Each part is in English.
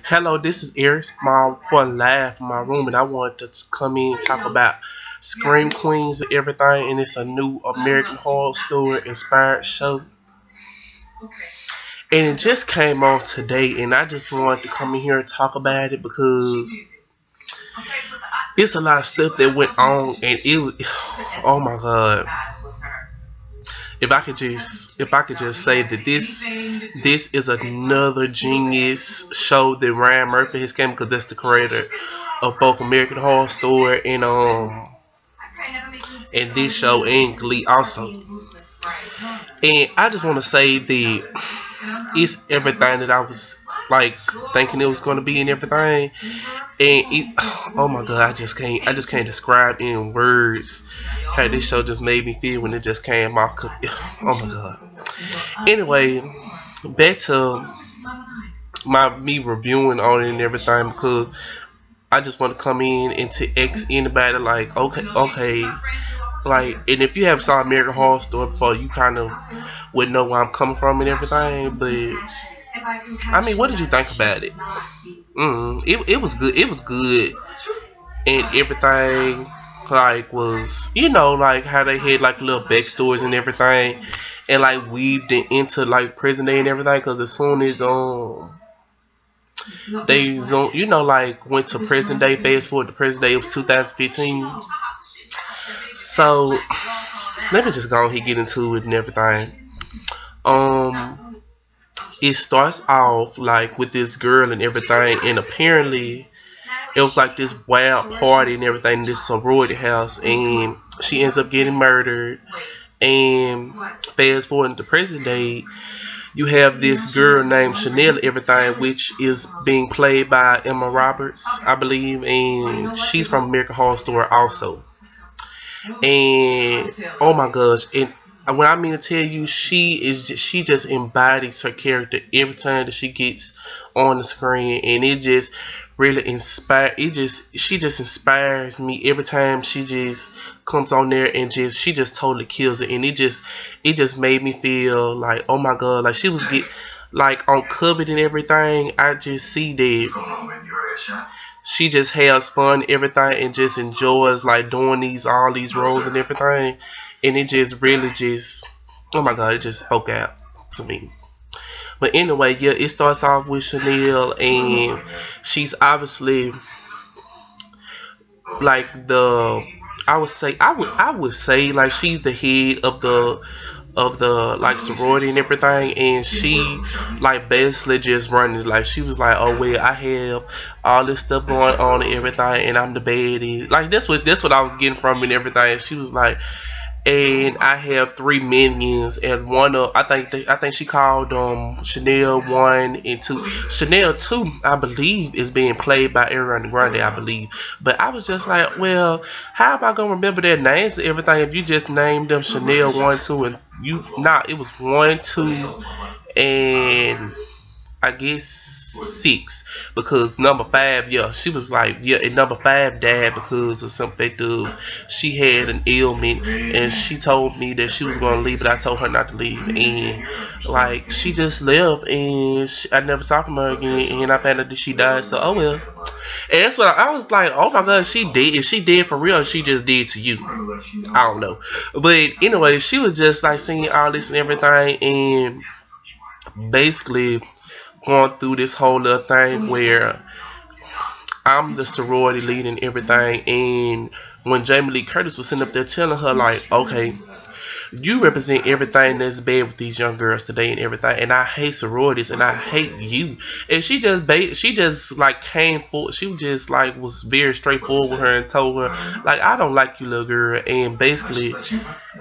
Hello, this is Eric Small one live from my room, and I wanted to come in and talk about Scream Queens and everything. And it's a new American Horror Story inspired show, and it just came on today. And I just wanted to come in here and talk about it because it's a lot of stuff that went on, and it was, oh my god. If I could just say that this is another genius show that Ryan Murphy has came, because that's the creator of both American Horror Story and this show and Glee also. And I just want to say that it's everything that I was like thinking it was going to be and everything. And it, oh my god, I just can't describe in words how this show just made me feel when it just came off. Oh my god. Anyway, back to my me reviewing on it and everything, because I just want to come in and to X anybody like okay, like, and if you have saw American Horror Story before, you kind of would know where I'm coming from and everything. But I mean, what did you think about it? It was good. It was good, and everything like was like how they had like little backstories and everything, and like weaved it into like present day and everything. Because as soon as they like went to present day, fast forward to present day, it was 2015. So let me just go ahead and get into it and everything. Um, it starts off like with this girl and everything, and apparently it was like this wild party and everything in this sorority house, and she ends up getting murdered. And fast forward to present day, you have this girl named Chanel and everything, which is being played by Emma Roberts, I believe, and she's from American Horror Story also. And oh my gosh, and when I mean to tell you, she just embodies her character every time that she gets on the screen, and it just really inspire. She just inspires me every time she just comes on there, and she just totally kills it, and it just made me feel like, oh my god, like she was like on covered and everything. I just see that she just has fun, everything, and just enjoys like doing all these roles and everything, and it just really just, oh my god, it just spoke out to me. But anyway, yeah, it starts off with Chanel, and she's obviously like I would say like she's the head of the like sorority and everything, and she like basically just running, like she was like, oh well, I have all this stuff going on and everything, and I'm the baddie, like that's what I was getting from it and everything. She was like, and I have three minions, and one of I think she called Chanel 1 and 2. Chanel 2, I believe, is being played by Ariana Grande, I believe. But I was just like, well, how am I gonna remember their names and everything if you just named them Chanel 1, 2, and you not? It was 1, 2, and I guess 6, because number 5, yeah, she was like, yeah, and number 5 died because of some fact of she had an ailment, and she told me that she was gonna leave, but I told her not to leave, and like she just left, and I never saw from her again, and I found out that she died. So oh well, and that's what I was like, oh my god, she did. Is she did for real? Or she just did to you? I don't know, but anyway, she was just like seeing all this and everything, and basically going through this whole little thing where I'm the sorority lead and everything. And when Jamie Lee Curtis was sitting up there telling her, like, okay, you represent everything that's bad with these young girls today and everything, and I hate sororities and I hate you. And she just like came for, she just like was very straightforward with her and told her, like, I don't like you, little girl, and basically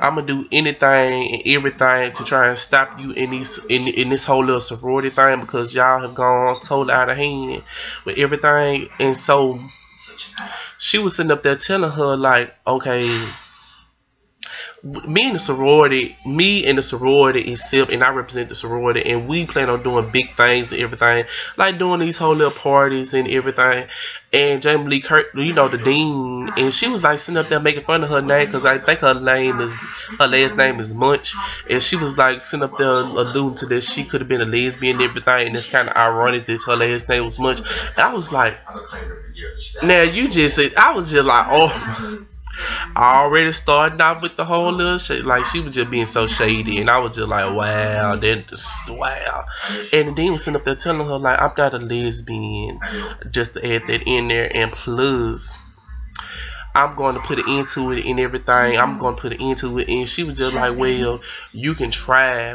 I'm gonna do anything and everything to try and stop you in this whole little sorority thing, because y'all have gone totally out of hand with everything. And so she was sitting up there telling her, like, okay, me and the sorority is SIP, and I represent the sorority, and we plan on doing big things and everything, like doing these whole little parties and everything. And Jamie Lee Kurt, the dean, and she was like sitting up there making fun of her name because I think her last name is Munch, and she was like sitting up there alluding to this she could have been a lesbian and everything, and it's kind of ironic that her last name was Munch. And I was like, now you just said, I was just like, oh. Already starting out with the whole little shit. Like she was just being so shady, and I was just like, wow, that just wow. And then was sitting up there telling her like, I'm not a lesbian, just to add that in there. And plus, I'm going to put it into it and everything. I'm going to put it into it. And she was just like, well, you can try.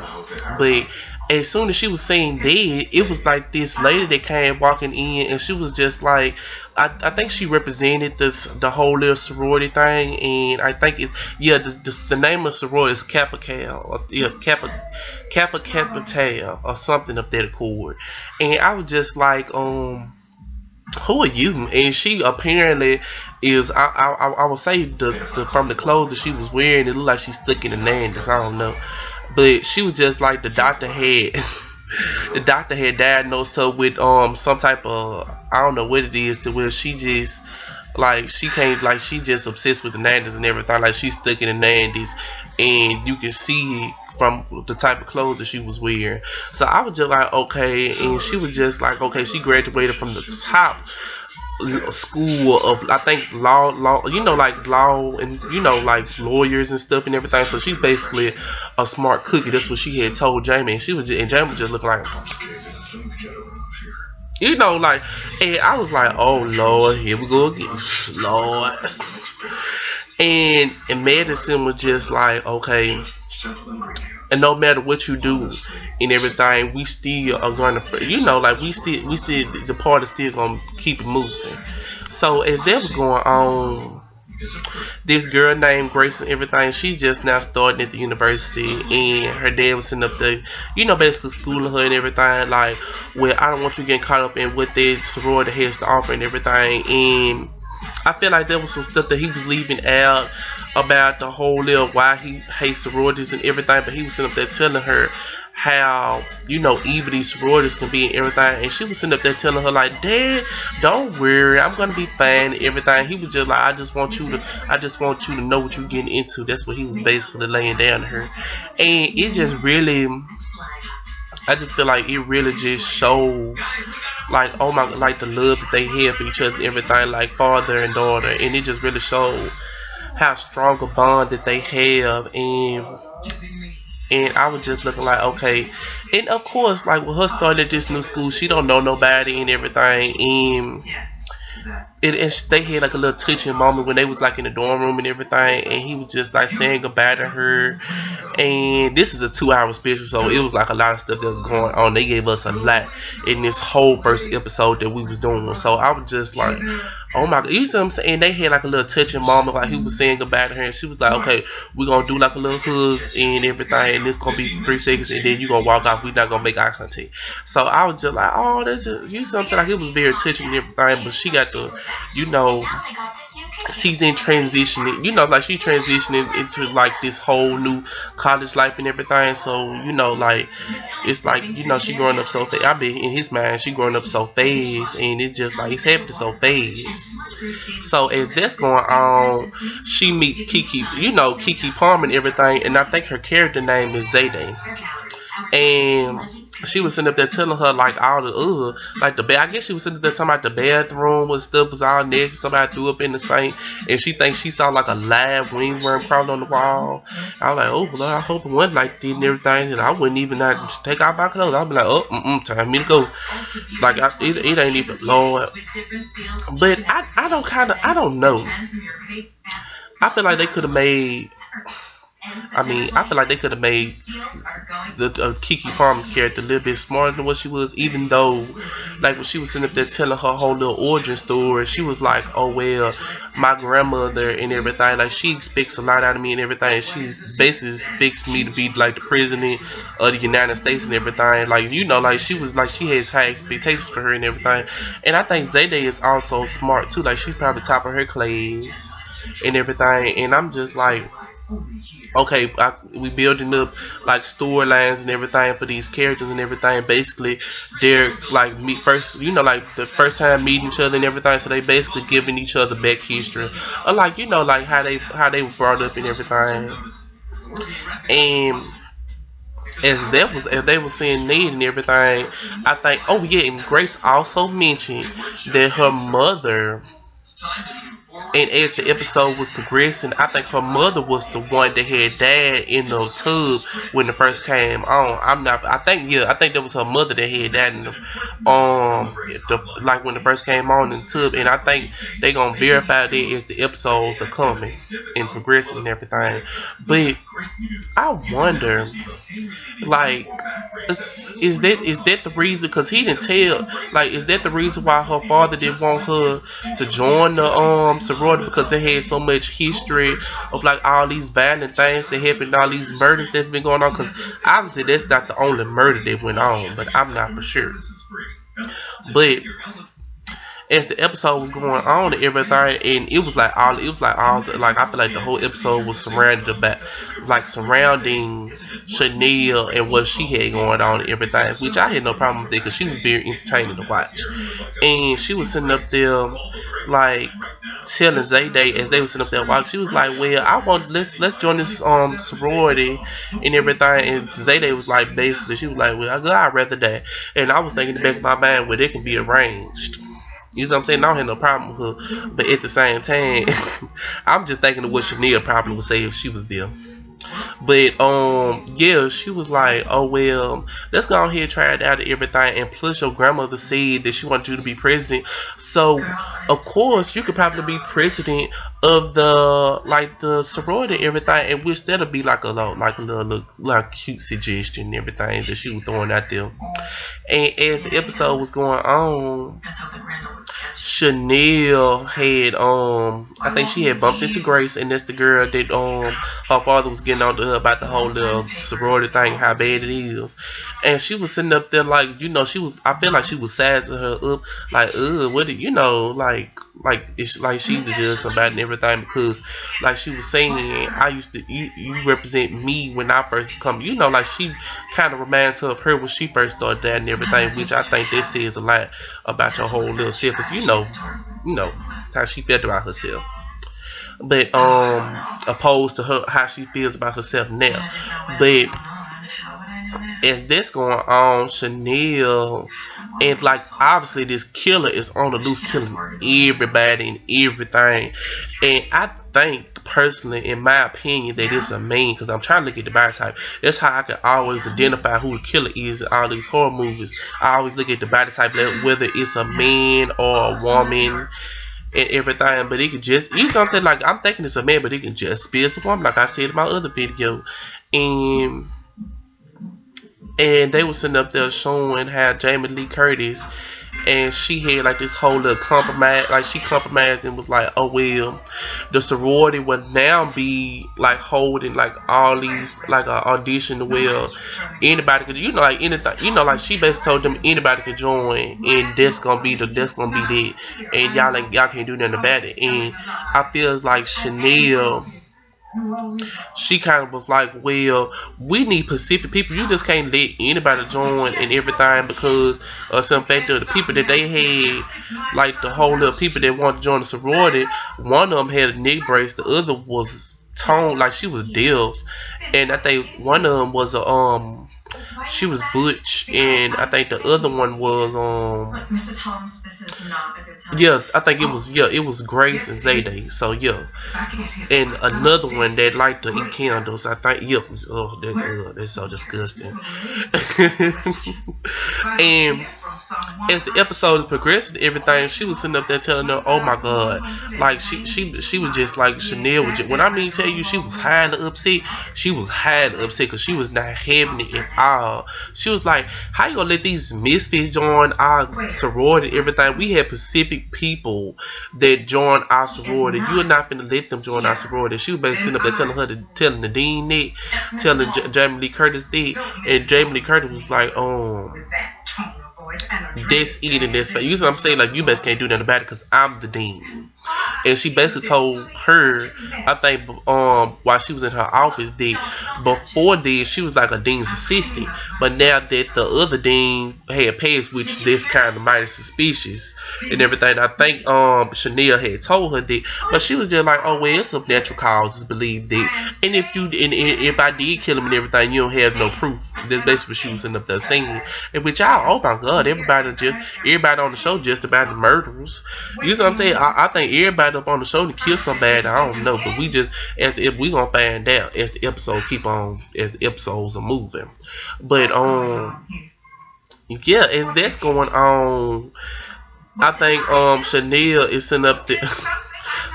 But as soon as she was saying that, it was like this lady that came walking in, and she was just like, I think she represented the whole little sorority thing, and I think it's, yeah, the name of the sorority is Kappa Cal, or, yeah, Kappa Tal, or something of that accord. And I was just like, who are you? And she apparently is, I would say from the clothes that she was wearing, it looked like she's stuck in the 90s. I don't know, but she was just like, the doctor had the doctor had diagnosed her with some type of, I don't know what it is, to where she just, like, she can't, like, she just obsessed with the 90s and everything, like she's stuck in the 90s, and you can see from the type of clothes that she was wearing. So I was just like, okay. And she was just like, okay, she graduated from the top school of, I think, law, like law, and like lawyers and stuff and everything. So she's basically a smart cookie. That's what she had told Jamie, and Jamie was just looking like, like, and I was like, oh Lord, here we go again, Lord. And Madison was just like, okay, and no matter what you do and everything, we still are gonna, like we still the party's still gonna keep it moving. So as that was going on, this girl named Grace and everything, she's just now starting at the university, and her dad was sitting up there, basically schooling her and everything, like, well, I don't want you getting caught up in what that sorority has to offer and everything. And I feel like there was some stuff that he was leaving out about the whole little why he hates sororities and everything, but he was sitting up there telling her how, evil these sororities can be and everything. And she was sitting up there telling her like, Dad, don't worry, I'm gonna be fine and everything. He was just like, I just want you to know what you're getting into. That's what he was basically laying down to her. And it just really, I just feel like it really just showed, like, oh my, like the love that they have for each other and everything, like father and daughter. And it just really showed how strong a bond that they have. And I was just looking like, okay. And of course, like, with her starting at this new school, she don't know nobody and everything. And they had like a little touching moment when they was like in the dorm room and everything, and he was just like saying goodbye to her. And this is a 2 hour special, so it was like a lot of stuff that was going on. They gave us a lot in this whole first episode that we was doing. So I was just like, oh my god, you know what I'm saying? They had like a little touching moment, like he was saying goodbye to her, and she was like, okay, we're gonna do like a little hug and everything, and it's gonna be 3 seconds, and then you gonna walk off. We're not gonna make eye contact. So I was just like, oh, that's just, you know what I'm saying? Like, it was very touching and everything, but she got the, you know, she's in transitioning, like she's transitioning into like this whole new college life and everything. So, like, it's like, she growing up so fast. I mean, in his mind, she growing up so fast, and it's just like it's happening so fast. So as that's going on, she meets Kiki, Kiki Palmer and everything, and I think her character name is Zayday. And she was sitting up there telling her like all the like the I guess she was sitting there talking about the bathroom and stuff was all nasty. Somebody threw up in the sink, and she thinks she saw like a live ringworm crawling on the wall. I was like, oh Lord, I hope it wasn't like that and everything, and I wouldn't even not take off my clothes. I'd be like, oh, time me to go. Like, it ain't even, Lord. But I don't know. I feel like they could have made. I feel like they could have made the Kiki Palmer's character a little bit smarter than what she was, even though, like, when she was sitting up there telling her whole little origin story, she was like, oh, well, my grandmother and everything, like, she expects a lot out of me and everything. She basically expects me to be, like, the president of the United States and everything. Like, like, she was, like, she has high expectations for her and everything. And I think Zayday is also smart, too. Like, she's probably top of her class and everything. And I'm just like, okay, we building up like storylines and everything for these characters and everything. Basically, they're like meet first, like the first time meeting each other and everything. So they basically giving each other back history, or like like how they were brought up and everything. And as they were seeing Ned and everything, I think. Oh yeah, and Grace also mentioned that her mother. And as the episode was progressing, I think her mother was the one that had died in the tub when it first came on. I'm not. I think yeah. I think that was her mother that had died in like when it first came on in the tub. And I think they gonna verify that as the episodes are coming and progressing and everything. But I wonder, like, is that the reason? Because he didn't tell. Like, is that the reason why her father didn't want her to join the sorority because they had so much history of like all these violent things that happened, all these murders that's been going on? Because obviously that's not the only murder that went on, but I'm not for sure. But as the episode was going on and everything, and it was like I feel like the whole episode was surrounded about like surrounding Chanel and what she had going on and everything, which I had no problem with it because she was very entertaining to watch. And she was sitting up there like telling Zayday as they were sitting up there watching, she was like, "Well, I want let's join this sorority and everything." And Zayday was like, basically, she was like, "Well, I'd rather that." And I was thinking in the back of my mind, well, it can be arranged. You know what I'm saying? I don't have no problem with her, but at the same time, I'm just thinking of what Chanel probably would say if she was there. But yeah, she was like, "Oh well, let's go ahead and try it out and everything." And plus, your grandmother said that she wanted you to be president, so of course you could probably be president of the sorority and everything, and which that'll be like a little like cute suggestion and everything that she was throwing out there. And as the episode was going on, Chanel had I think she had bumped into Grace, and that's the girl that her father was getting on to her about the whole little sorority thing, how bad it is. And she was sitting up there like, she was, I feel like she was sizing her up like, what do like it's like she's the judge somebody and everything, because like she was saying, I used to you represent me when I first come, like she kind of reminds her of her when she first started that and everything, which I think that says a lot about your whole little self, 'cause you know how she felt about herself, but opposed to her how she feels about herself now. But as this going on, Chanel and like obviously this killer is on the loose killing everybody and everything. And I think personally, in my opinion, that it's a man because I'm trying to look at the body type. That's how I can always identify who the killer is in all these horror movies. I always look at the body type, like whether it's a man or a woman and everything. But it could just you something like I'm thinking it's a man, but it can just be as a woman, like I said in my other video. And they was sitting up there showing how Jamie Lee Curtis and she had like this whole little compromise, like she compromised and was like, "Oh well, the sorority would now be like holding like all these like audition where anybody could, like anything, like she basically told them anybody could join, and that's gonna be that, and y'all can't do nothing about it." And I feel like Chanel, she kind of was like, "Well, we need Pacific people. You just can't let anybody join and everything because of some fact of the people that they had, like the whole little people that wanted to join the sorority. One of them had a neck brace, the other was toned like she was deaf, and I think one of them was a she was butch, and I think the other one was yeah, I think it was Grace and Zayday. So yeah, and another one that liked to eat candles. I think yep. Oh, that's so disgusting. And as the episode is progressing, everything she was sitting up there telling her, "Oh my God," like she was just like Chanel was. When I mean tell you, she was highly upset. She was highly upset because she was not having it at all. She was like, "How you gonna let these misfits join our sorority? And everything we had Pacific people that join our sorority. You are not gonna let them join our sorority." She was basically sitting up there telling the dean that, telling Jamie Lee Curtis that, and Jamie Lee Curtis was like, this eating this. You know what I'm saying? Like, you best can't do nothing about it because I'm the dean. and she basically told her, I think, while she was in her office, that before this she was like a dean's assistant, but now that the other dean had passed, which this kind of mighty suspicious and everything, I think Chanel had told her that, but she was just like, oh well, it's of natural causes, believe that, and if I did kill him and everything, you don't have no proof. That's basically what she was in up there saying. And which y'all, oh my god, everybody on the show just about the murderers. You know what I'm saying? I think everybody up on the show to kill somebody. I don't know, but we just if we gonna find out as the episode keep on, as the episodes are moving. But yeah, as that's going on, I think Chanel is sitting up there.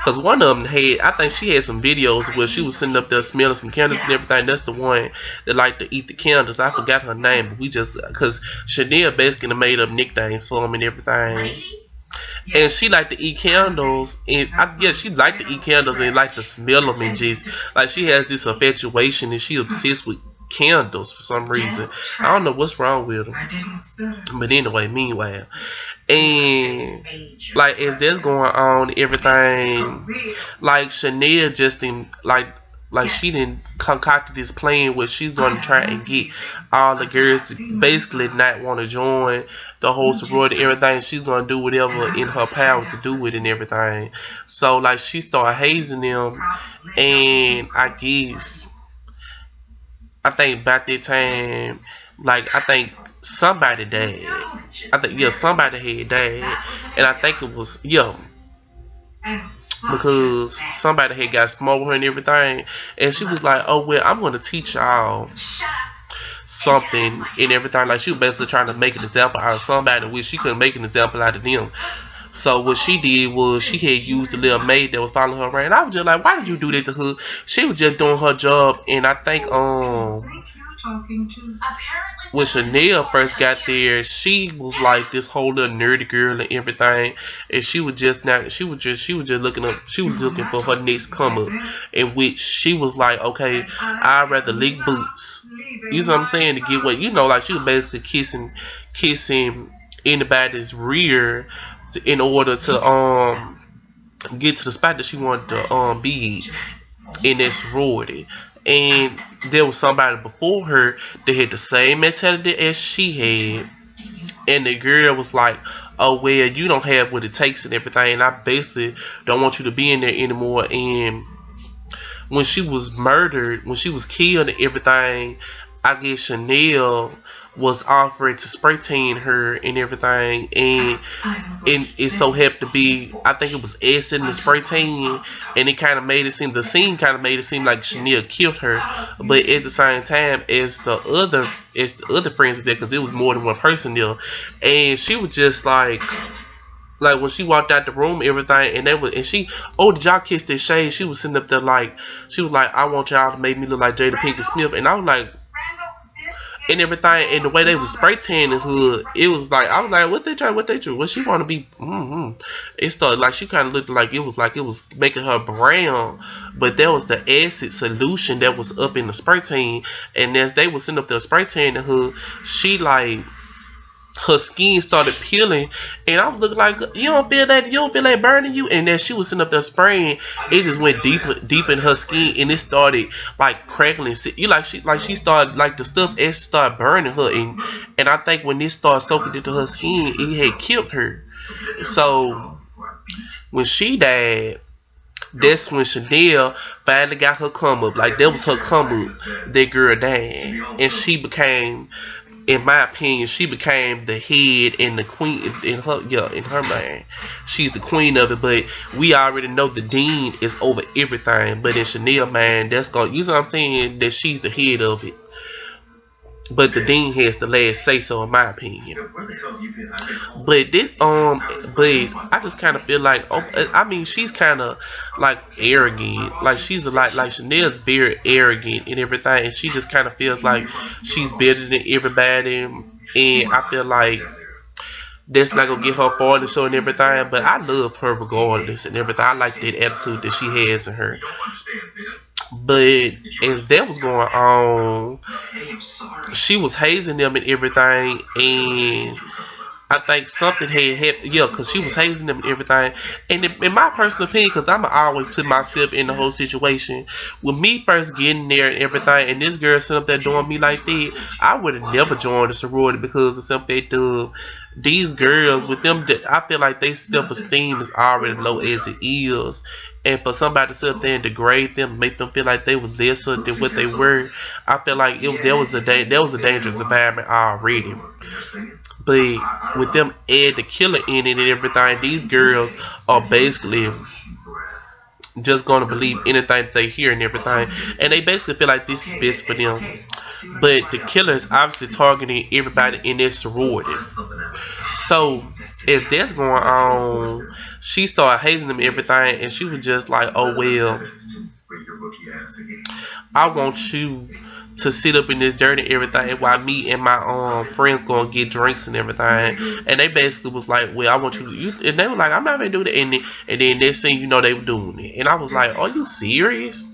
Cause one of them had, I think she had some videos where she was sitting up there smelling some candles and everything. That's the one that liked to eat the candles. I forgot her name, but we just, cause Chanel basically made up nicknames for them and everything. And she liked to eat candles, and I guess she liked to eat candles and like to smell them, and just like she has this infatuation and she obsessed with candles for some reason. I don't know what's wrong with her. But anyway, meanwhile, and like as that's going on, everything, like Chanel just in like she didn't concocted this plan where she's gonna try and get all the girls to basically not want to join the whole sorority, everything. She's gonna do whatever in her power to do it and everything. So like she started hazing them, and I think about that time, like I think somebody died. I think yeah, somebody had died, and I think it was yeah, because somebody had got smoked with her and everything, and she was like, "Oh well, I'm gonna teach y'all something and everything." Like she was basically trying to make an example out of somebody, which she couldn't make an example out of them. So what she did was she had used the little maid that was following her around. And I was just like, why did you do that to her? She was just doing her job, and I think when Chanel first got there, she was like this whole little nerdy girl and everything, and she was just not. She was just looking up. She was looking for her next come up, in which she was like, okay, I'd rather lick boots. You know what I'm saying, to get what, like she was basically kissing anybody's rear in order to get to the spot that she wanted to be in that sorority. And there was somebody before her that had the same mentality as she had, and the girl was like, oh well, you don't have what it takes and everything, and I basically don't want you to be in there anymore. And when she was murdered, when she was killed and everything, I guess Chanel was offering to spray tan her and everything, and it so happened to be, I think it was acid in the spray tan, and it kind of made it seem, the scene kind of made it seem like Chanel killed her, but at the same time as the other friends there, because it was more than one person there, and she was just like when she walked out the room, everything, and she, oh, did y'all kiss that shade? She was sitting up there like, she was like, I want y'all to make me look like Jada Pinkett Smith, and I was like, and everything, and the way they was spray tanning hood, it was like, I was like, what they try, what she want to be, It started like she kind of looked like it was making her brown, but that was the acid solution that was up in the spray tan, and as they was sitting up there spray tanning her, she like, her skin started peeling, and I was looking like, you don't feel that burning you, and as she was sitting up there spraying, it just went deep in her skin, and it started like crackling. She started like the stuff actually started burning her, and I think when this started soaking into her skin, it had killed her. So when she died, that's when Chanel finally got her come up. Like that was her come up. That girl died, and she became, in my opinion, she became the head and the queen in her mind. She's the queen of it, but we already know the dean is over everything. But in Chanel mind, that's gonna, you know what I'm saying, that she's the head of it. But the dean has the last say so, in my opinion. But I just kind of feel like, oh, I mean, she's kind of like arrogant. Like she's like Chanel's very arrogant and everything, and she just kind of feels like she's better than everybody. And I feel like that's not gonna get her far in the show and everything. But I love her regardless and everything. I like that attitude that she has in her. But as that was going on, she was hazing them and everything, and I think something had happened, yeah, because she was hazing them and everything. And in my personal opinion, because I'm always put myself in the whole situation, with me first getting there and everything, and this girl sitting up there doing me like that, I would have never joined the sorority because of something they do. These girls, with them, I feel like their self esteem is already low as it is. And for somebody to sit up there and degrade them, make them feel like they was lesser than what they were, I feel like there was a dangerous environment already. But with them add the killer in it and everything, these girls are basically just gonna believe anything that they hear and everything, and they basically feel like this is best for them. But the killer is obviously targeting everybody in this sorority. So if that's going on, she started hazing them and everything, and she was just like, "Oh well, I want you to sit up in this dirt and everything while me and my friends gonna get drinks and everything." And they basically was like, "Well, I want you to," and they were like, "I'm not gonna do that." And then next thing you know, they were doing it. And I was like, "Are you serious?"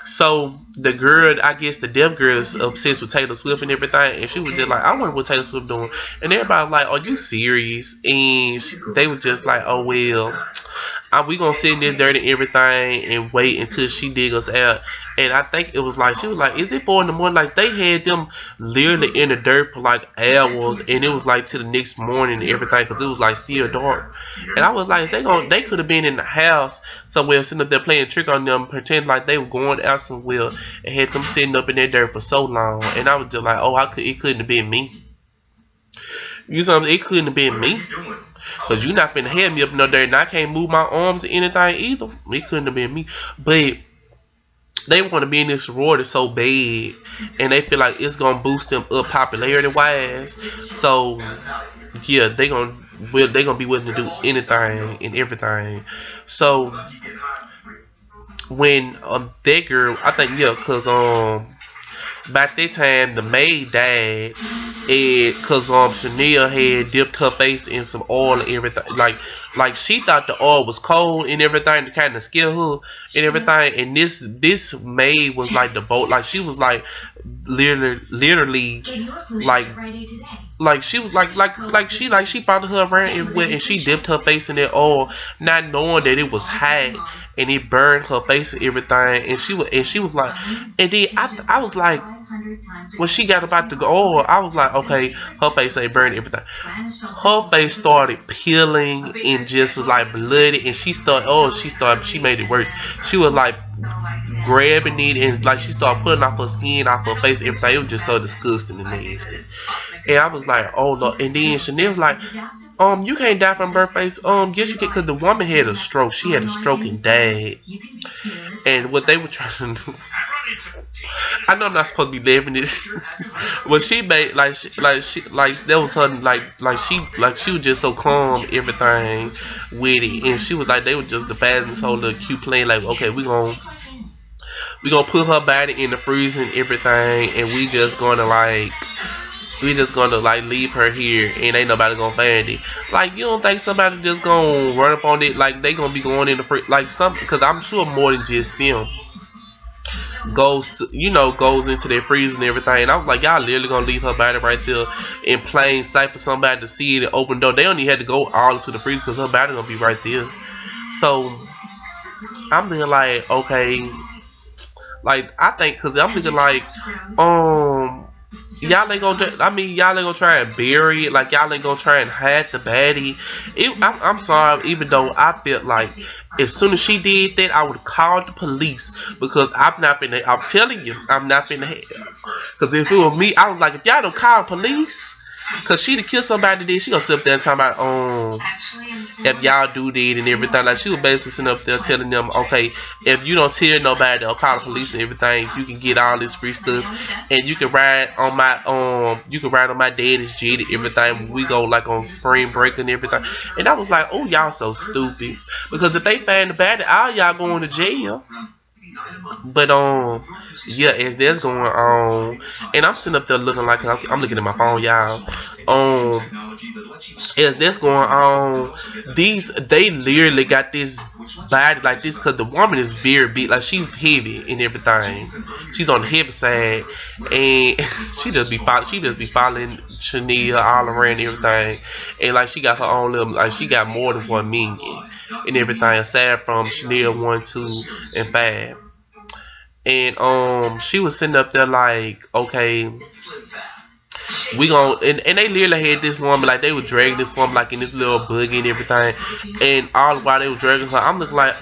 So the girl, I guess the deaf girl, is obsessed with Taylor Swift and everything, and she was just like, "I wonder what Taylor Swift doing." And everybody was like, "Are you serious?" And they were just like, "Oh well, we gonna sit in this dirt and everything and wait until she dig us out." And I think it was like she was like, "Is it 4 in the morning?" Like they had them literally in the dirt for like hours, and it was like to the next morning and everything because it was like still dark. And I was like, they could have been in the house somewhere sitting up there playing trick on them, pretending like they were going out somewhere, and had them sitting up in that dirt for so long. And I was just like, "Oh, it couldn't have been me." You know, it couldn't have been me. Cause you not finna have me up in no dirt, and I can't move my arms or anything either. It couldn't have been me. But they want to be in this sorority so bad, and they feel like it's gonna boost them up popularity wise. So yeah, they gonna be willing to do anything and everything. So when that girl, I think yeah, cause by that time the maid died, and cause Chanel had dipped her face in some oil and everything, like she thought the oil was cold and everything to kind of scare her and everything. And this maid was like the vote, like she was like literally like she was like she followed her around everywhere, and she dipped her face in that oil, not knowing that it was hot and it burned her face and everything. And she was like, and then I was like, when she got about to go, I was like, okay, her face ain't burned everything. Her face started peeling and just was like bloody, and she made it worse. She was like grabbing it, and like she started pulling off her skin, off her face, everything. It was just so disgusting and nasty. And I was like, oh Lord. And then Chanel was like, you can't die from burn face. Yes you can, because the woman had a stroke. She had a stroke and died. And what they were trying to do, I know I'm not supposed to be laughing at this. But she made like that was her she was just so calm everything with it, and she was like they were just devising this whole little cute plan like, okay, we gonna put her body in the freezer and everything, and we just gonna leave her here, and ain't nobody gonna find it. Like, you don't think somebody just gonna run up on it? Like, they gonna be going in the free, like some, because I'm sure more than just them goes into their freezer and everything. And I was like, y'all literally gonna leave her body right there in plain sight for somebody to see it and open door. They only had to go all into the freezer because her body gonna be right there. So I'm thinking like, okay, like I think, because I'm thinking like, y'all ain't gonna try and bury it. Like, y'all ain't gonna try and hide the baddie. I'm sorry, even though I felt like as soon as she did that, I would call the police, because I'm telling you, I'm not finna have. Because if it was me, I was like, if y'all don't call police, because she to kill somebody, then she gonna sit up there and talk about if y'all do that and everything. Like, she was basically sitting up there telling them, okay, if you don't tell nobody or call the police and everything, you can get all this free stuff, and you can ride on my daddy's jet and everything. We go like on spring break and everything. And I was like, oh, y'all so stupid, because if they find the bad, all y'all going to jail. But yeah, as that's going on, and I'm sitting up there looking like, I'm looking at my phone, y'all. as this going on, they literally got this body like this because the woman is very big, like she's heavy and everything. She's on the heavy side, and she just be following Chanel all around and everything, and like she got her own little, like she got more than one minion and everything aside from Chanel 1, 2, and 5. And she was sitting up there like, okay, we gon' and they literally had this woman like they were dragging this woman like in this little buggy and everything, and all while they were dragging her, I'm looking like,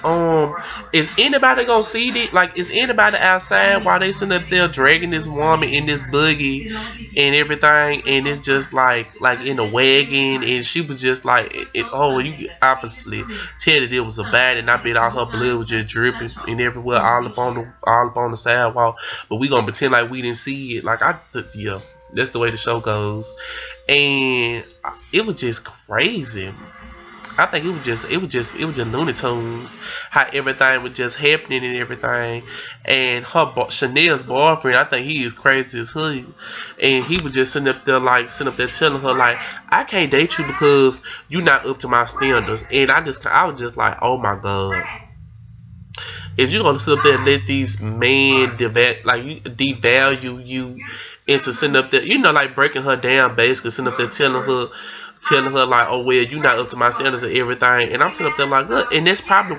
is anybody gonna see this? Like, is anybody outside while they sitting up there dragging this woman in this buggy and everything? And it's just like in a wagon, and she was just like, you could obviously tell that it was a bad, and I bet all her blood was just dripping and everywhere, all up on the sidewalk. But we gonna pretend like we didn't see it. Like yeah. That's the way the show goes, and it was just crazy. I think it was just Looney Tunes how everything was just happening and everything. And Chanel's boyfriend, I think he is crazy as hell, and he was just sitting up there telling her like, I can't date you because you're not up to my standards. And I was just like, oh my god. If you're gonna sit up there and let these men devalue you into sitting up there, like breaking her down, basically sitting up there telling her like, oh well, you're not up to my standards and everything. And I'm sitting up there like, look, and that's probably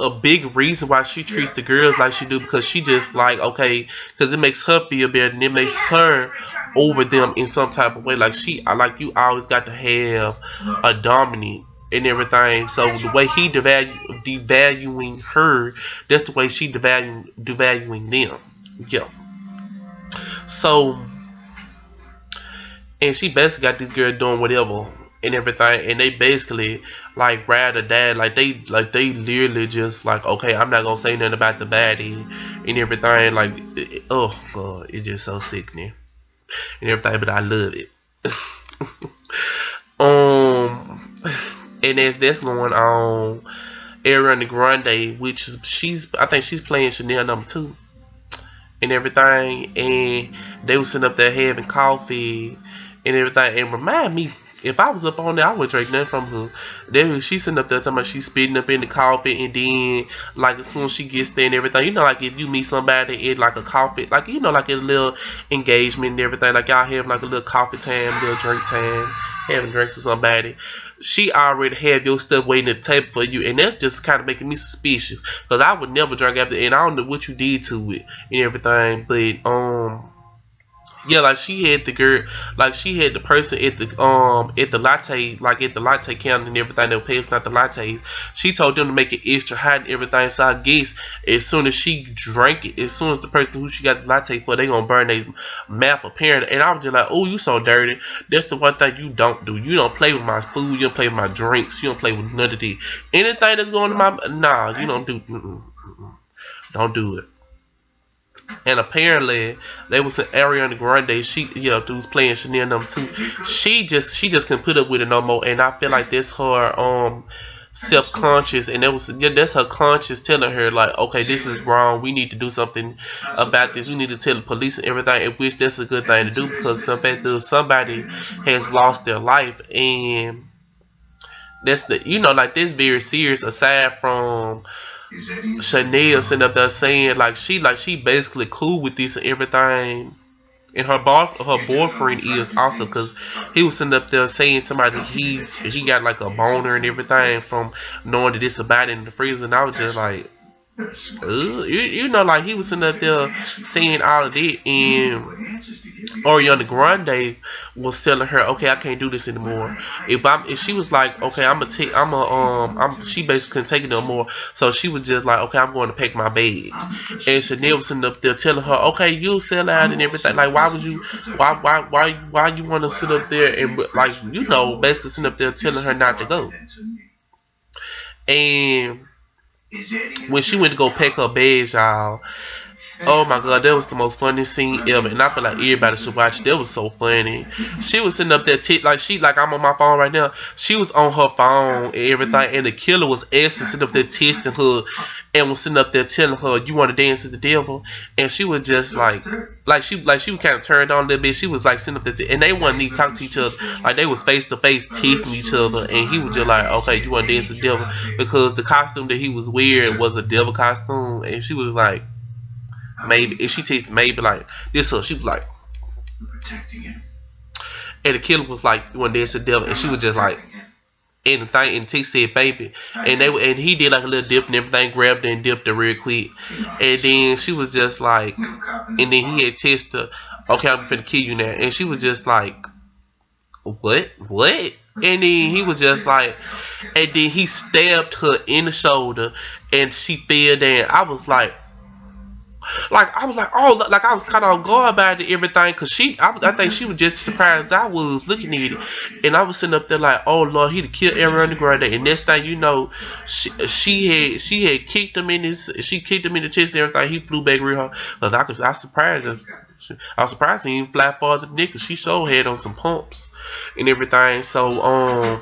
a big reason why she treats the girls like she do, because she just like, okay, because it makes her feel better and it makes her over them in some type of way. Like you always got to have a dominant and everything. So the way he devaluing her, that's the way she devaluing them. Yeah. So, and she basically got this girl doing whatever and everything, and they basically like ride or die. They literally just like, okay, I'm not gonna say nothing about the baddie and everything. Like, oh god, it's just so sickening and everything, but I love it. And as that's going on, Ariana Grande, which is I think she's playing Chanel #2 and everything, and they was sitting up there having coffee and everything. And remind me, if I was up on there, I would drink nothing from her. She's sitting up there talking about she's spitting up in the coffee, and then like as soon as she gets there and everything, like if you meet somebody at like a coffee, like like a little engagement and everything, like y'all have like a little coffee time, little drink time, having drinks with somebody. She already had your stuff waiting at the table for you, and that's just kind of making me suspicious, because I would never drink after, and I don't know what you did to it and everything. But yeah, like she had the girl, like she had the person at the latte, like at the latte counter and everything that was paying not the lattes. She told them to make it extra hot and everything. So I guess as soon as she drank it, as soon as the person who she got the latte for, they gonna burn their mouth apparently. And I was just like, oh, you so dirty. That's the one thing you don't do. You don't play with my food. You don't play with my drinks. You don't play with none of that. Anything that's going to you don't do. Don't do it. And apparently they was an Ariana Grande. She, was playing Chanel #2. She just couldn't put up with it no more. And I feel like that's her self conscious, and that's her conscience telling her like, okay, this is wrong. We need to do something about this. We need to tell the police and everything. Which that's a good thing to do, because somebody has lost their life, and that's like this very serious. Aside from Chanel sitting up there saying like she basically cool with this and everything, and her boyfriend is also, because he was sitting up there saying somebody he got like a boner and everything from knowing that it's about it in the freezer, and I was just like, like he was sitting up there saying all of that, and Ariana Grande was telling her, okay, I can't do this anymore. If she was like, okay, she basically couldn't take it no more. So she was just like, okay, I'm going to pack my bags. And Chanel was sitting up there telling her, okay, you'll sell out and everything. Like, why you want to sit up there and like, basically sitting up there telling her not to go. And when she went to go pack her bags, y'all, Oh my god, that was the most funny scene ever, and I feel like everybody should watch it. That was so funny. She was sitting up there, like I'm on my phone right now. She was on her phone and everything, and the killer was actually sitting up there testing her, and was sitting up there telling her, "You want to dance with the devil?" And she was just like she was kind of turned on a little bit. She was like sitting up there, and they wasn't even talking to each other. Like they was face to face testing each other, and he was just like, "Okay, you want to dance with the devil?" Because the costume that he was wearing was a devil costume, and she was like. Maybe if she tasted maybe like this her, she was like, and the killer was like, "You want to dance with the devil?" And she was just like, and the thing, and T said, "Baby," and he did like a little dip and everything, grabbed her and dipped her real quick, and then she was just like, and then he had tested her, "Okay, I'm finna kill you now," and she was just like, what?" And then he was just like, and then he stabbed her in the shoulder, and she fell down. I was like, oh, like I was kind of on guard about it, everything, cause I think she was just as surprised as I was looking at it, and I was sitting up there like, oh Lord, he'd killed Ariana Grande, and next thing you know, she had kicked him in the chest and everything. He flew back real hard, cause I surprised her. I was surprised he didn't fly farther than Nick, cause she sure had on some pumps and everything. So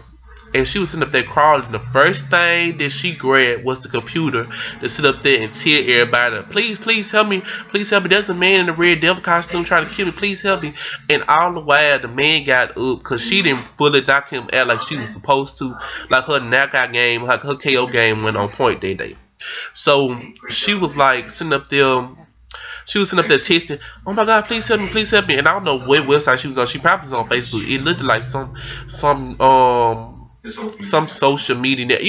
and she was sitting up there crawling. The first thing that she grabbed was the computer to sit up there and tell everybody, please help me, please help me. There's a man in the red devil costume trying to kill me, please help me. And all the while, the man got up because she didn't fully knock him out like she was supposed to. Like her knockout game, like her KO game went on point that day. So she was like sitting up there. She was sitting up there testing. Oh my God, please help me, please help me. And I don't know what website she was on. She probably was on Facebook. It looked like some social media net,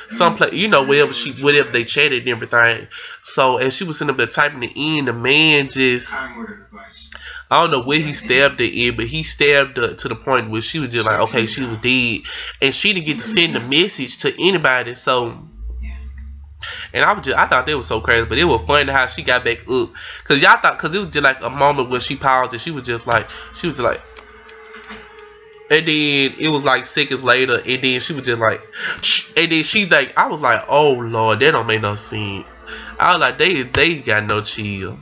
some play, whatever they chatted and everything. So as she was sitting up there typing it in, the man just I don't know where he stabbed her in, but he stabbed her to the point where she was just like, okay, she was dead, and she didn't get to send the message to anybody. So. And I thought that was so crazy, but it was funny how she got back up, cause it was just like a moment where she paused and she was like, and then it was like seconds later, and then she was just like, and then she like, I was like, oh Lord, that don't make no sense. I was like, they got no chill.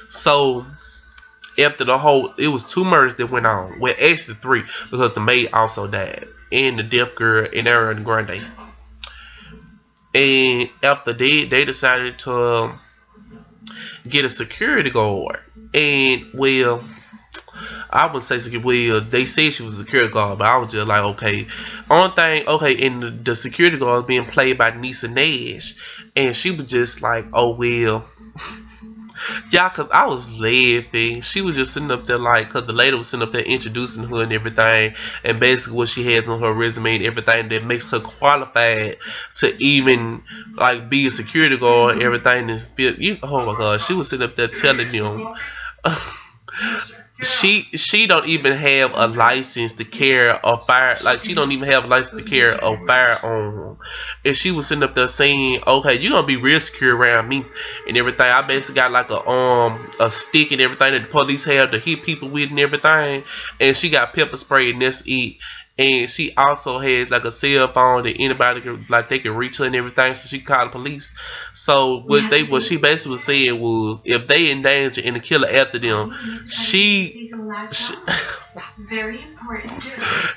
So after it was 2 murders that went on. Well, actually 3, because the maid also died, and the deaf girl and Ariana Grande. And after they decided to get a security guard, and well, I wouldn't say security. Well, they said she was a security guard, but I was just like, okay. Only thing, okay, and the security guard was being played by Nisa Nash, and she was just like, oh well. Yeah, cause I was laughing. She was just sitting up there like, cause the lady was sitting up there introducing her and everything, and basically what she has on her resume and everything that makes her qualified to even like be a security guard and everything. Oh my God, she was sitting up there telling them. She don't even have a license to carry a fire, like she don't even have a license to carry a firearm, and she was sitting up there saying, okay, you gonna be real secure around me and everything. I basically got like a stick and everything that the police have to hit people with and everything, and she got pepper spray and that's it. And she also has like a cell phone that anybody can, like, they can reach her and everything, so she called the police. So what she basically was saying was, if they in danger and the killer after them, she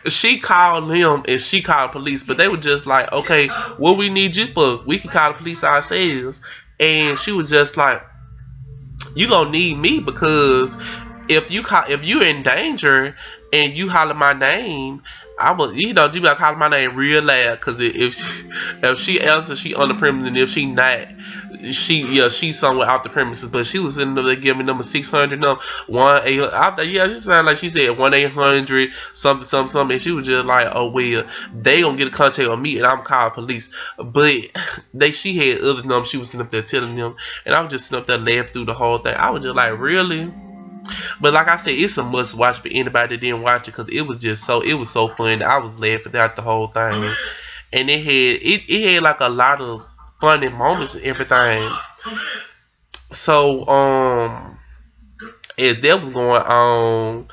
she called him and she called police, but they were just like, okay, what we need you for? We can call the police ourselves. And she was just like, you gonna need me, because if you're in danger and you holler my name, I will, you gotta call my name real loud, because if she answers, she on the premises, and if she not, she's somewhere out the premises. But she was in there giving them a 600 number, 1-800. Yeah, she sounded like she said 1-800 something something something, and she was just like, oh well, they gonna get a contact with me, and I'm calling police. But she had other numbers she was sitting up there telling them, and I was just sitting up there laughing through the whole thing. I was just like, really? But like I said, it's a must watch for anybody that didn't watch it, because it was so fun. I was laughing throughout the whole thing, and it had like a lot of funny moments and everything. So as that was going on,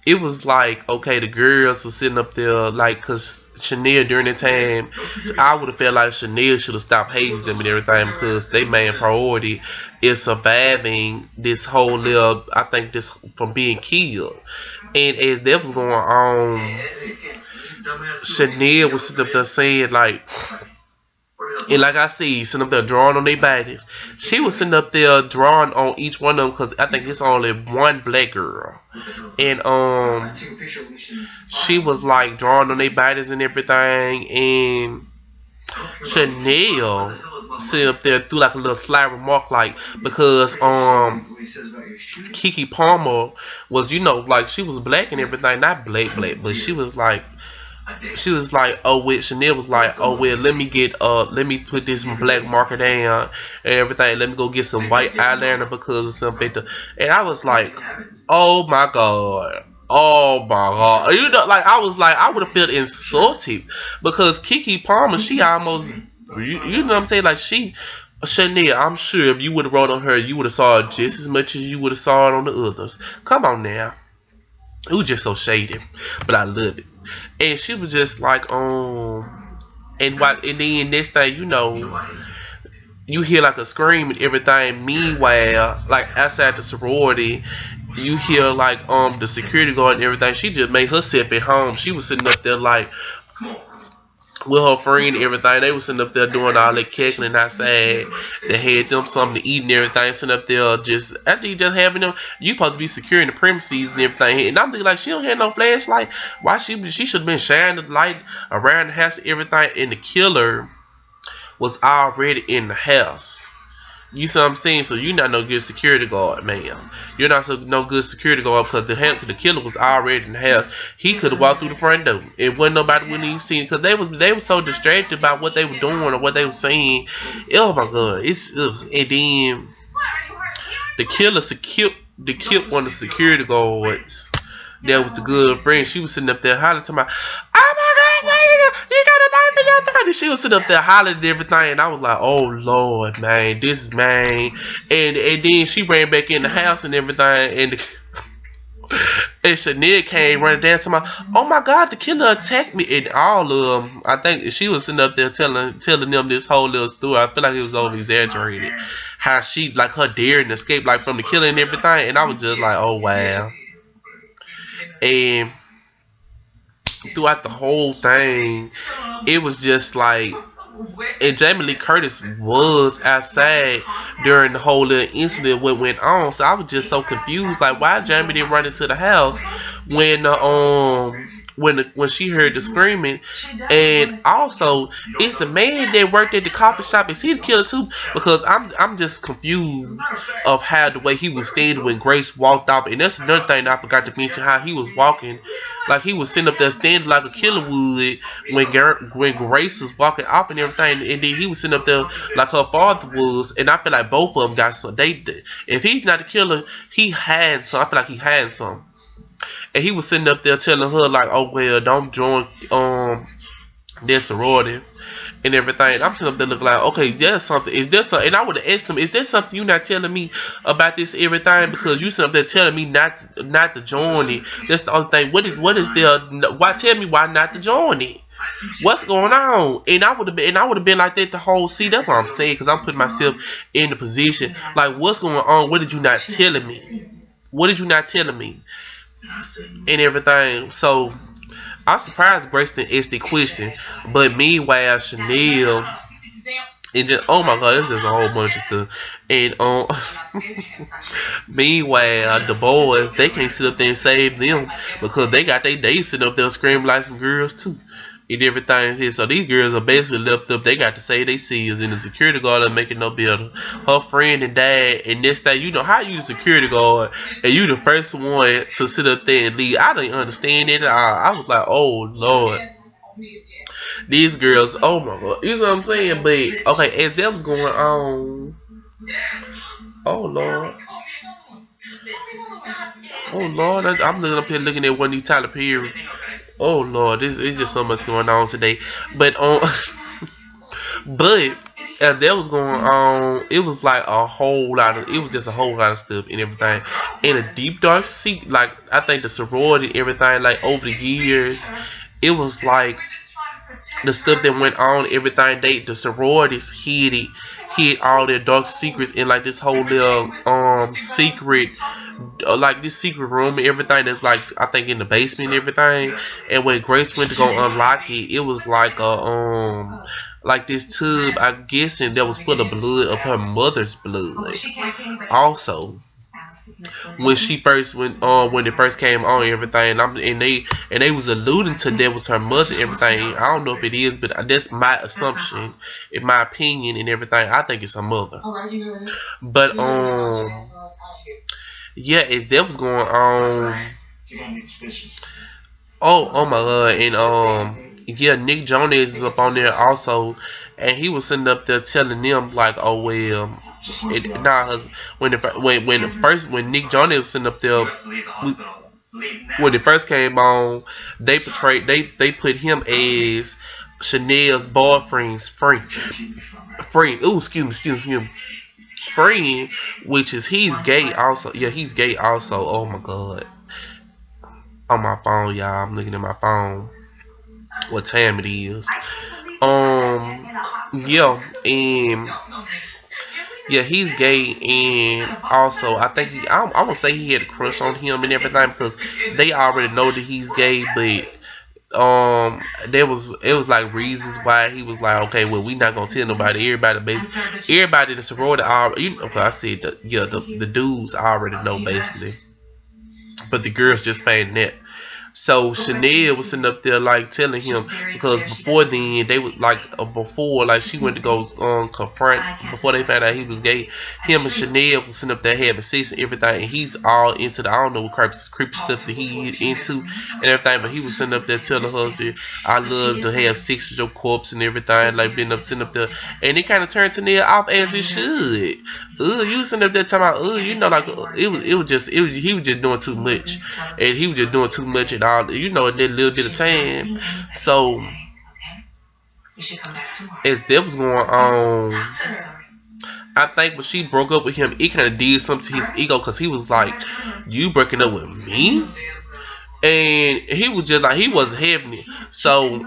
it was like, okay, the girls were sitting up there like, cause Chanel during the time, I would have felt like Chanel should have stopped hazing them and everything because they main priority is surviving this whole little. I think this from being killed, and as that was going on, Chanel was sitting up there saying like. And like I see, sitting up there drawing on their bodies. She was sitting up there drawing on each one of them because I think it's only one black girl. And she was like drawing on their bodies and everything. And Chanel sitting up there threw like a little sly remark like because Kiki Palmer was like she was black and everything, not black, but she was like, oh, with Chanel was like, oh, well, let me put this black marker down and everything. Let me go get some white eyeliner because of something. And I was like, oh my god. Oh my god. Like, I was like, I would have felt insulted because Kiki Palmer, she almost, you know what I'm saying? Like, Chanel, I'm sure if you would have wrote on her, you would have saw it just as much as you would have saw it on the others. Come on now. It was just so shady, but I love it. And she was just like, and then next thing you hear like a scream and everything. Meanwhile, like outside the sorority, you hear like the security guard and everything. She just made herself at home. She was sitting up there like with her friend and everything. They was sitting up there doing all that cackling outside. They had them something to eat and everything. Sitting up there just after you just having them, you supposed to be securing the premises and everything. And I'm thinking like she don't have no flashlight. Why she should have been shining the light around the house and everything. And the killer was already in the house. You see what I'm saying? So you're not no good security guard, ma'am. You're not no good security guard because the killer was already in the house. He could have walked through the front door. It wasn't nobody wouldn't even see because they were so distracted by what they were doing or what they were saying. Oh my god! And then killed one of the security guards. That was the good friend. She was sitting up there hollering to my, oh my god, man, you got a knife in your throat. And she was sitting up there hollering and everything, and I was like, oh lord, man, this is man. And then she ran back in the house and everything, and Chanel came running down to my, oh my god, the killer attacked me. And all of them, I think she was sitting up there telling them this whole little story. I feel like it was over exaggerated. How she, like, her daring to escape, like, from the killer and everything. And I was just like, oh wow. And throughout the whole thing, it was just like, and Jamie Lee Curtis was outside during the whole little incident what went on. So I was just so confused, like why Jamie didn't run into the house when when she heard the screaming. And also, it's the man that worked at the coffee shop. Is he the killer too? Because I'm just confused of how the way he was standing when Grace walked off. And that's another thing I forgot to mention, how he was walking, like he was sitting up there standing like a killer would when Grace was walking off and everything. And then he was sitting up there like her father was. And I feel like both of them got some. If he's not a killer, he had some. I feel like he had some. And he was sitting up there telling her like, oh well, don't join their sorority and everything. And I'm sitting up there looking like, okay, there's something. Is there something? And I would have asked him, is there something you're not telling me about this everything? Because you sitting up there telling me not to join it. That's the only thing. What is there? Why tell me why not to join it? What's going on? And I would have been like that the whole. See, that's what I'm saying, because I'm putting myself in the position. Like, what's going on? What did you not telling me? What did you not telling me? And everything. So I'm surprised Grace didn't ask the question. But meanwhile, Chanel and just, oh my god, it's just a whole bunch of stuff. And meanwhile, the boys, they can't sit up there and save them because they sitting up there screaming like some girls too. And everything here. So these girls are basically left up. They got to say they see us, and the security guard are making no better. Her friend and dad, and this thing, how you the security guard and you the first one to sit up there and leave. I didn't understand it at all. I was like, oh lord, these girls, oh my god, you know what I'm saying? But okay, as that was going on, oh lord. Oh lord, I'm looking up here looking at one of these Tyler Perry. Oh lord, this is just so much going on today. But but as that was going on, it was like it was just a whole lot of stuff and everything. In a deep dark seat, like I think the sorority and everything, like over the years, it was like the stuff that went on, everything the sororities hid all their dark secrets in like this whole little secret like this secret room and everything that's like I think in the basement and everything. And when Grace went to go unlock it, it was like this tub, I'm guessing, that was full of blood of her mother's blood. Also, when it first came on and everything, and they was alluding to that was her mother and everything. I don't know if it is, but that's my assumption, in my opinion and everything. I think it's her mother. But yeah, if that was going on. Oh my god, and yeah, Nick Jonas is up on there also, and he was sitting up there telling them like, oh well, when Nick Jonas was sitting up there, when it first came on, they put him as Chanel's boyfriend's friend. Ooh, excuse me, friend, which is he's gay also. Yeah, he's gay also. Oh my god. On my phone, y'all. I'm looking at my phone. What time it is? Yeah, and yeah, he's gay, and also I think I won't say he had a crush on him and everything because they already know that he's gay, but it was like reasons why he was like, okay, well, we not gonna tell nobody. Everybody in the sorority already, I said the dudes already know basically, but the girls just finding that. So Chanel was sitting up there like telling him because before then they was like before like she went to go confront before they found out he was gay. Him and Chanel was sitting up there having sex and everything, and he's all into the I don't know what creepy stuff that he is into and everything. But he was sitting up there telling her that I love to have sex with your corpse and everything, like being up sitting up there, and it kind of turned Chanel off as it should. You sitting up there talking about like he was just doing too much, and he was just doing too much and all in that little bit of time. So as that was going on, I think when she broke up with him, it kind of did something to his ego because he was like, "You breaking up with me?" And he was just like he wasn't having it. So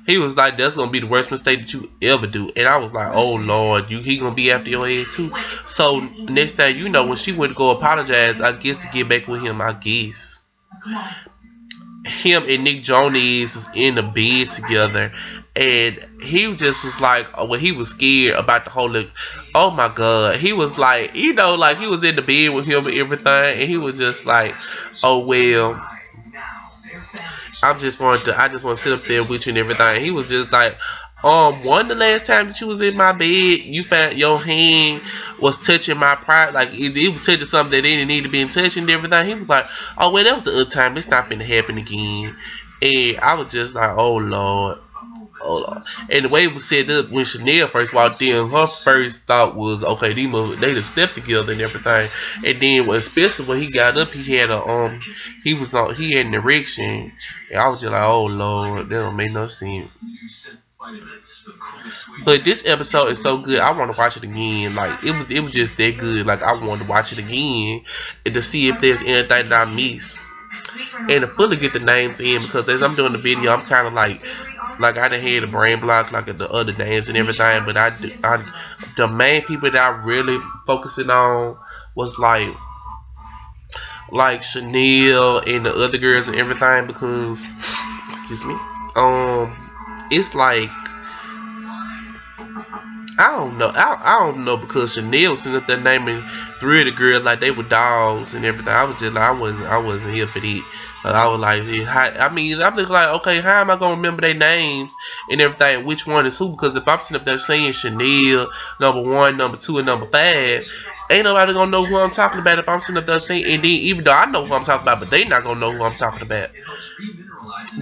he was like, "That's gonna be the worst mistake that you ever do." And I was like, "Oh Lord, he gonna be after your ass too." So next thing you know, when she went to go apologize, I guess to get back with him, I guess him and Nick Jonas was in the bed together, and he just was like, well, he was scared about the whole. Oh my god, he was like, like he was in the bed with him and everything, and he was just like, oh well, I just want to sit up there with you and everything. He was just like, one the last time that you was in my bed, you found your hand was touching my pride, like it was touching something that didn't need to be touching and everything. He was like, oh well, that was the other time. It's not gonna happen again. And I was just like, oh Lord. Oh Lord. And the way it was set up when Chanel first walked in, her first thought was, okay, they just stepped together and everything. And then, especially when he got up, he had he had an erection, and I was just like, oh Lord, that don't make no sense. But this episode is so good, I want to watch it again. Like it was just that good. Like I want to watch it again and to see if there's anything that I missed and to fully get the names in because as I'm doing the video, I'm kind of like I done had a brain block like the other names and everything. But the main people that I really focusing on was like Chanel and the other girls and everything because excuse me, it's like I don't know because Chanel was sitting up there naming three of the girls like they were dogs and everything. I was just like I wasn't here for that. I was like, I'm just like, okay, how am I gonna remember their names and everything? Which one is who? Because if I'm sitting up there saying Chanel number 1, number 2, and number 5, ain't nobody gonna know who I'm talking about if I'm sitting up there saying. And then even though I know who I'm talking about, but they not gonna know who I'm talking about.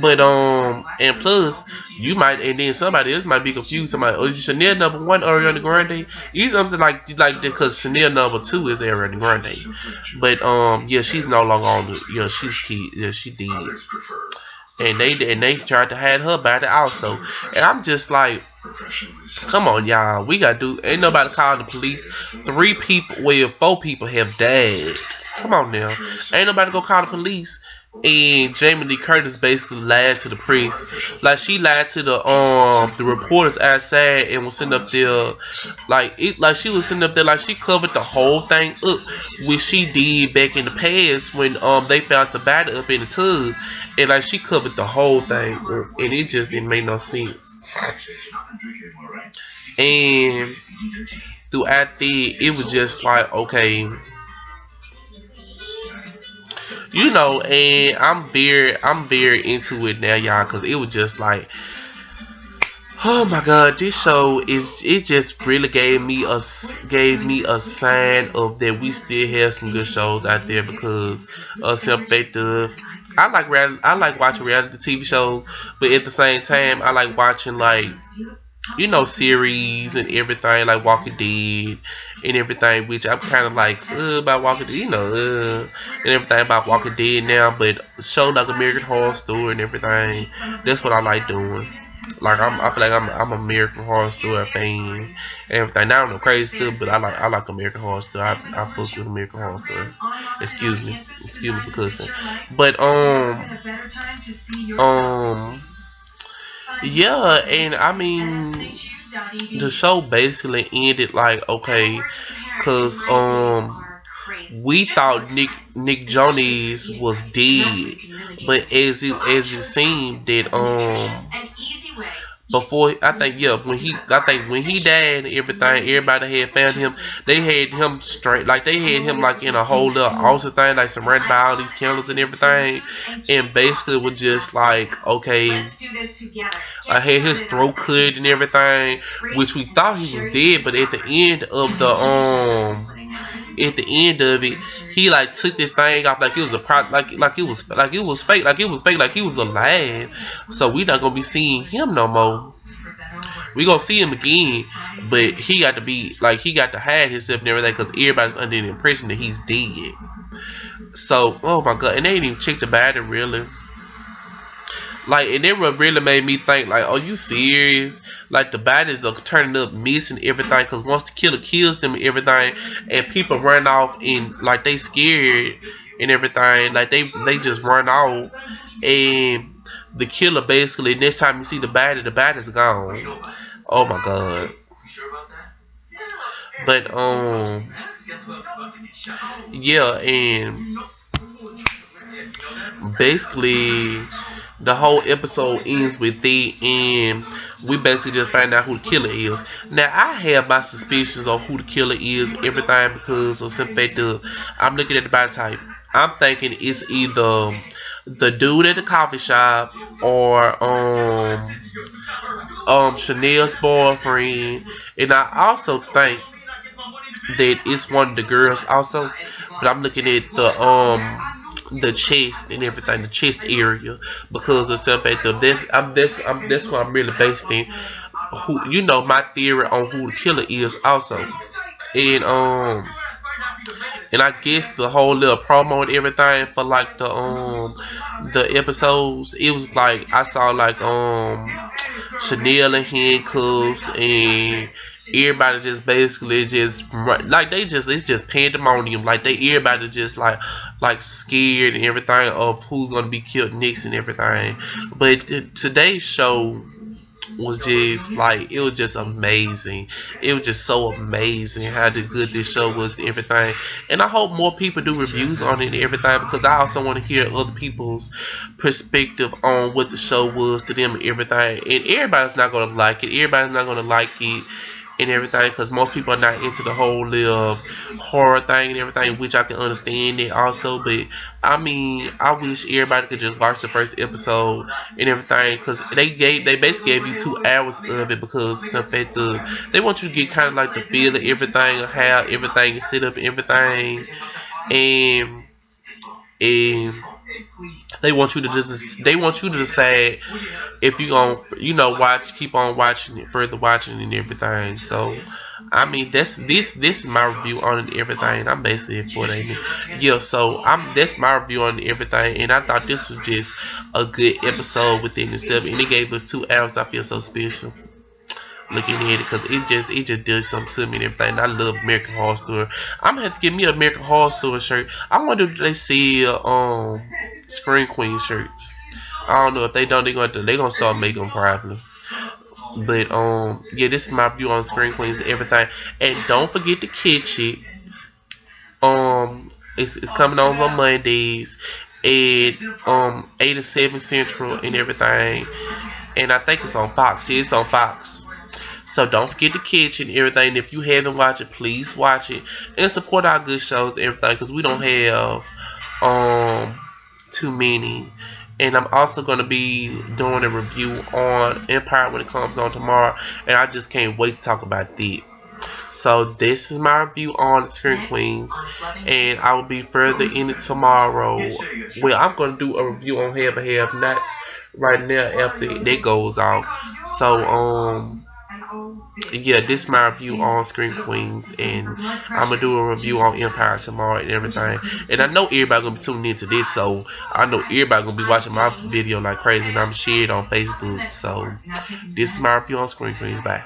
But and plus you might, and then somebody else might be confused. Somebody, oh, is Chanel number 1 Ariana Grande? You something like because Chanel number 2 is Ariana Grande. But yeah, she's no longer on the. Yeah, she's key. Yeah, she did. And they tried to hide her body also. And I'm just like, come on, y'all. We gotta do. Ain't nobody calling the police. 4 people have died. Come on now. Ain't nobody gonna call the police. and Jamie Lee Curtis basically lied to the press. Like she lied to the reporters outside and was sitting up there like she was sitting up there like she covered the whole thing up, which she did back in the past when they found the body up in the tub, and like she covered the whole thing up, and it just didn't make no sense. And throughout it was just like okay, and I'm very into it now, y'all, because it was just like, oh my god, this show is it just really gave me a sign of that we still have some good shows out there because some fact of I like watching reality TV shows, but at the same time I like watching like series and everything like Walking Dead and everything, which I'm kind of like about Walking Dead, and everything about Walking Dead now. But show like American Horror Story and everything, that's what I like doing. Like I feel like I'm American Horror Story fan and everything. Now I don't know crazy stuff, but I like American Horror Story. I fuck with American Horror Story. Excuse me for cussing. But um yeah, and I mean the show basically ended like okay, cause we thought Nick Jonas was dead, but as it seemed that before I think when he died and everything, everybody had found him. They had him straight, like they had him like in a whole little altar thing, like surrounded by all these candles and everything, and basically was just like okay, I had his throat cut and everything, which we thought he was dead, but at the end of it, he like took this thing off like it was a like he was alive. So we not gonna be seeing him no more. We gonna see him again, but he got to hide himself and everything because everybody's under the impression that he's dead. So oh my god, and they didn't even check the battery really. Like, and it really made me think, like, are you serious? Like, the bodies are turning up, missing everything, because once the killer kills them and everything, and people run off and, like, they scared and everything, like, they just run off, and the killer basically, next time you see the body's gone. Oh my god. But, yeah, and basically the whole episode ends with it, and we basically just find out who the killer is. Now I have my suspicions of who the killer is, everything because of some fact that I'm looking at the body type. I'm thinking it's either the dude at the coffee shop or Chanel's boyfriend, and I also think that it's one of the girls also. But I'm looking at the chest and everything, the chest area, because of some fact of that's what I'm really basing who my theory on who the killer is also. And I guess the whole little promo and everything for like the episodes, it was like I saw like Chanel in handcuffs and everybody just basically just like they just it's just pandemonium, like they everybody just like scared and everything of who's gonna be killed next and everything. But today's show was just like it was just amazing. It was just so amazing how good this show was and everything. And I hope more people do reviews on it and everything because I also want to hear other people's perspective on what the show was to them and everything. And everybody's not gonna like it. Everybody's not gonna like it and everything because most people are not into the whole little horror thing and everything, which I can understand it also. But I mean, I wish everybody could just watch the first episode and everything because they basically gave you 2 hours of it because some fact they want you to get kind of like the feel of everything, of how everything is set up and everything, and and they want you to decide if you gonna keep on watching it, further watching and everything. So I mean this is my review on it and everything. I'm basically for that. Yeah, so that's my review on everything, and I thought this was just a good episode within itself, and it gave us 2 hours. I feel so special. looking at it because it just does something to me and everything. And I love American Horror Story. I'm gonna have to get me an American Horror Story shirt. I wonder if they sell Scream Queen shirts. I don't know if they don't. They gonna start making them probably. But yeah, this is my view on Scream Queens and everything. And don't forget to catch it. It's coming on Mondays at 8 to 7 Central and everything. And I think it's on Fox. Yeah, it's on Fox. So don't forget to catch it and everything. If you haven't watched it, please watch it and support our good shows and everything because we don't have too many. And I'm also going to be doing a review on Empire when it comes on tomorrow, and I just can't wait to talk about that. So this is my review on the Scream Queens, and I will be further in it tomorrow. Well, I'm going to do a review on Have and Have Nots right now after that goes off. So yeah, this is my review on Scream Queens, and I'm gonna do a review on Empire tomorrow and everything. And I know everybody gonna be tuning into this, so I know everybody gonna be watching my video like crazy, and I'm sharing it on Facebook. So this is my review on Scream Queens. Bye.